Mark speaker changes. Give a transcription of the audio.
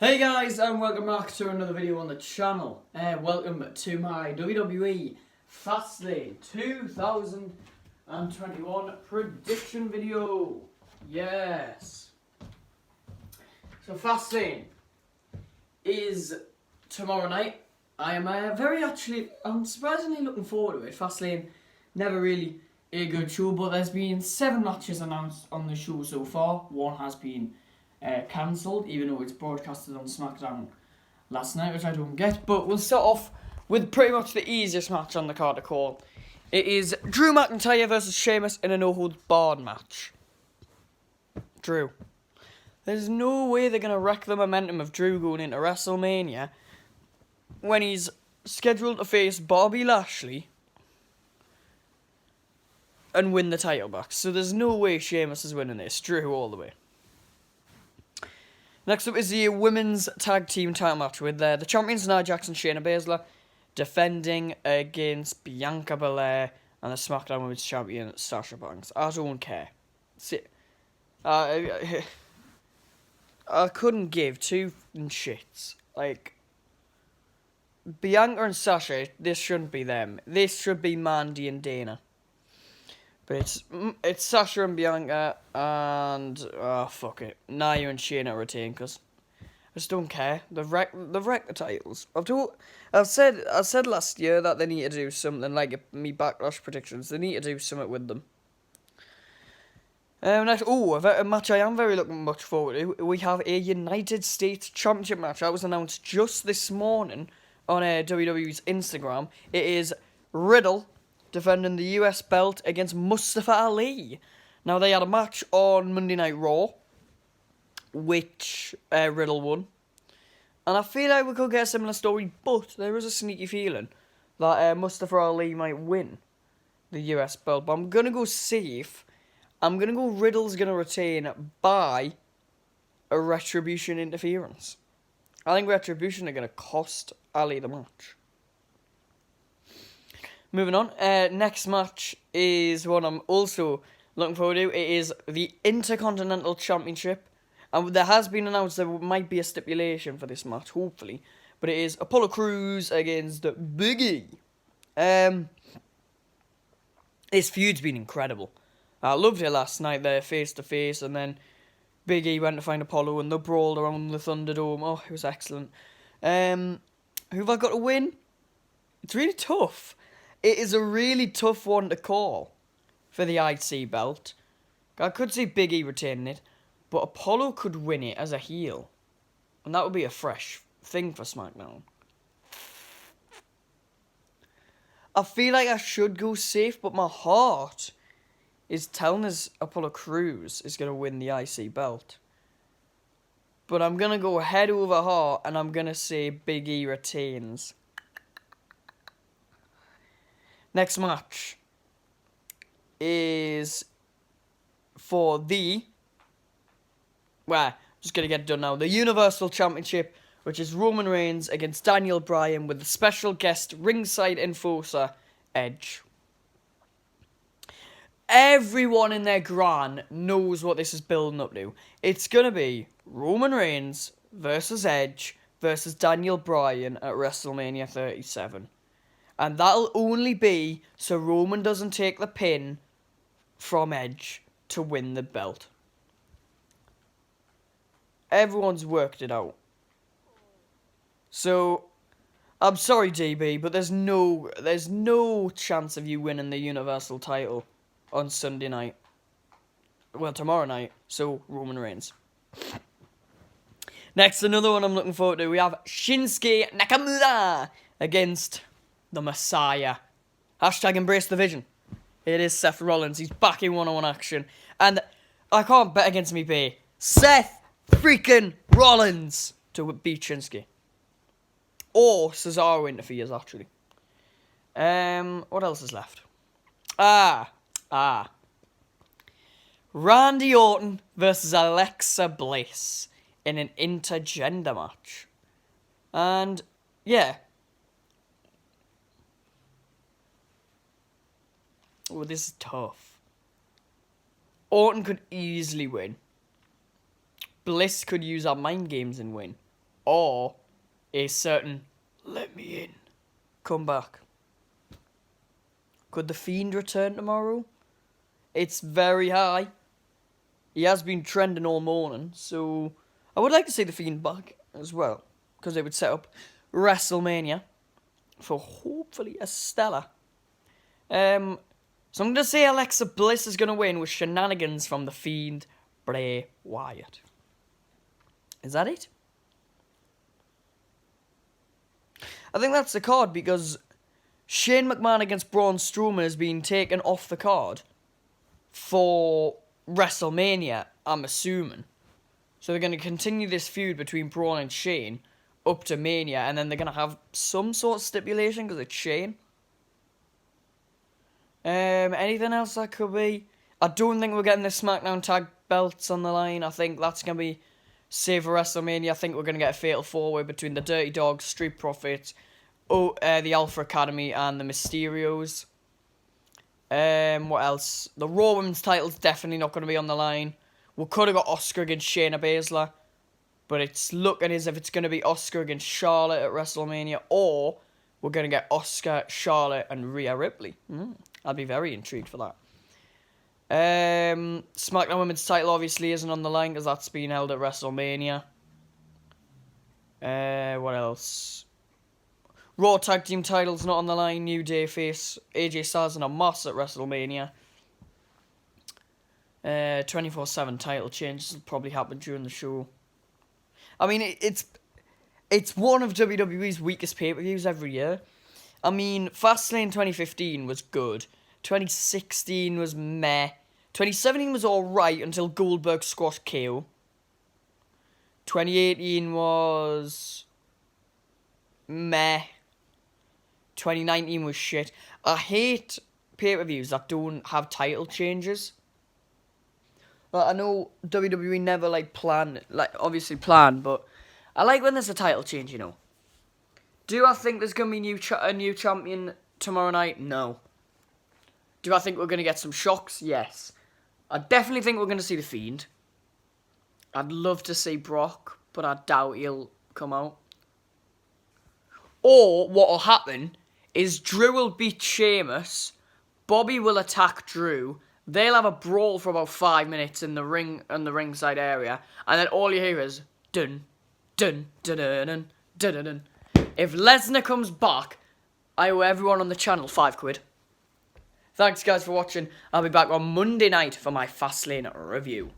Speaker 1: Hey guys, and welcome back to another video on the channel. Welcome to my WWE Fastlane 2021 prediction video. Yes. So Fastlane is tomorrow night. I am I'm surprisingly looking forward to it. Fastlane, never really a good show, but there's been 7 matches announced on the show so far. One has been cancelled, even though it's broadcasted on SmackDown last night, which I don't get. But we'll start off with pretty much the easiest match on the card to call. It is Drew McIntyre versus Sheamus in a no-holds-barred match. Drew. There's no way they're going to wreck the momentum of Drew going into WrestleMania when he's scheduled to face Bobby Lashley and win the title back. So there's no way Sheamus is winning this. Drew all the way. Next up is the women's tag team title match with the champions Nia Jax and Shayna Baszler defending against Bianca Belair and the SmackDown Women's Champion Sasha Banks. I don't care. See, I couldn't give two shits. Like, Bianca and Sasha, this shouldn't be them. This should be Mandy and Dana. But it's Sasha and Bianca and fuck it, Nia and Shayna retain because I just don't care. They've wrecked the titles. I've said last year that they need to do something like me backlash predictions. They need to do something with them. Next, a match I am very looking much forward to. We have a United States Championship match that was announced just this morning on WWE's Instagram. It is Riddle defending the US belt against Mustafa Ali. Now, they had a match on Monday Night Raw, which Riddle won. And I feel like we could get a similar story, but there is a sneaky feeling that Mustafa Ali might win the US belt. But I'm going to go safe. I'm going to go Riddle's going to retain by a Retribution interference. I think Retribution are going to cost Ali the match. Moving on, next match is one I'm also looking forward to. It is the Intercontinental Championship. And there has been announced there might be a stipulation for this match, hopefully. But it is Apollo Crews against Big E. This feud's been incredible. I loved it last night, there face-to-face, and then Big E went to find Apollo and they brawled around the Thunderdome. Oh, it was excellent. Who have I got to win? It's really tough. It is a really tough one to call for the IC belt. I could see Big E retaining it, but Apollo could win it as a heel. And that would be a fresh thing for SmackDown. I feel like I should go safe, but my heart is telling us Apollo Crews is going to win the IC belt. But I'm going to go head over heart, and I'm going to say Big E retains. Next match is for just going to get it done now. The Universal Championship, which is Roman Reigns against Daniel Bryan with the special guest ringside enforcer, Edge. Everyone in their gran knows what this is building up to. It's going to be Roman Reigns versus Edge versus Daniel Bryan at WrestleMania 37. And that'll only be so Roman doesn't take the pin from Edge to win the belt. Everyone's worked it out. So, I'm sorry, DB, but there's no chance of you winning the Universal title on Sunday night. Well, tomorrow night. So, Roman Reigns. Next, another one I'm looking forward to. We have Shinsuke Nakamura against the Messiah. Hashtag embrace the vision. It is Seth Rollins. He's back in one-on-one action. And I can't bet against me, B. Seth freaking Rollins to beat Shinsuke. Or Cesaro interferes, actually. What else is left? Randy Orton versus Alexa Bliss in an intergender match. And, yeah. Oh, this is tough. Orton could easily win. Bliss could use our mind games and win. or a certain "let me in" come back? Could The Fiend return tomorrow? It's very high. He has been trending all morning, so I would like to see The Fiend back as well, because they would set up WrestleMania for hopefully a stellar. So I'm going to say Alexa Bliss is going to win with shenanigans from The Fiend, Bray Wyatt. Is that it? I think that's the card, because Shane McMahon against Braun Strowman has been taken off the card for WrestleMania, I'm assuming. So they're going to continue this feud between Braun and Shane up to Mania, and then they're going to have some sort of stipulation because it's Shane. Anything else that could be? I don't think we're getting the SmackDown tag belts on the line. I think that's going to be saved for WrestleMania. I think we're going to get a fatal four-way between the Dirty Dogs, Street Profits, the Alpha Academy, and the Mysterios. What else? The Raw Women's title's definitely not going to be on the line. We could have got Asuka against Shayna Baszler, but it's looking as if it's going to be Asuka against Charlotte at WrestleMania, or we're going to get Asuka, Charlotte, and Rhea Ripley. I'd be very intrigued for that. SmackDown Women's title obviously isn't on the line because that's being held at WrestleMania. What else? Raw Tag Team title's not on the line. New Day face AJ Styles and Omos at WrestleMania. 24/7 title changes will probably happen during the show. I mean, it's one of WWE's weakest pay-per-views every year. I mean, Fastlane 2015 was good. 2016 was meh. 2017 was alright until Goldberg squashed KO. 2018 was meh. 2019 was shit. I hate pay-per-views that don't have title changes. Like, I know WWE never obviously plan, but I like when there's a title change, you know. Do I think there's going to be a new champion tomorrow night? No. Do I think we're going to get some shocks? Yes. I definitely think we're going to see The Fiend. I'd love to see Brock, but I doubt he'll come out. Or what will happen is Drew will beat Sheamus, Bobby will attack Drew, they'll have a brawl for about 5 minutes in the ringside area, and then all you hear is dun dun dun dun dun dun dun dun. If Lesnar comes back, I owe everyone on the channel £5. Thanks guys for watching. I'll be back on Monday night for my Fastlane review.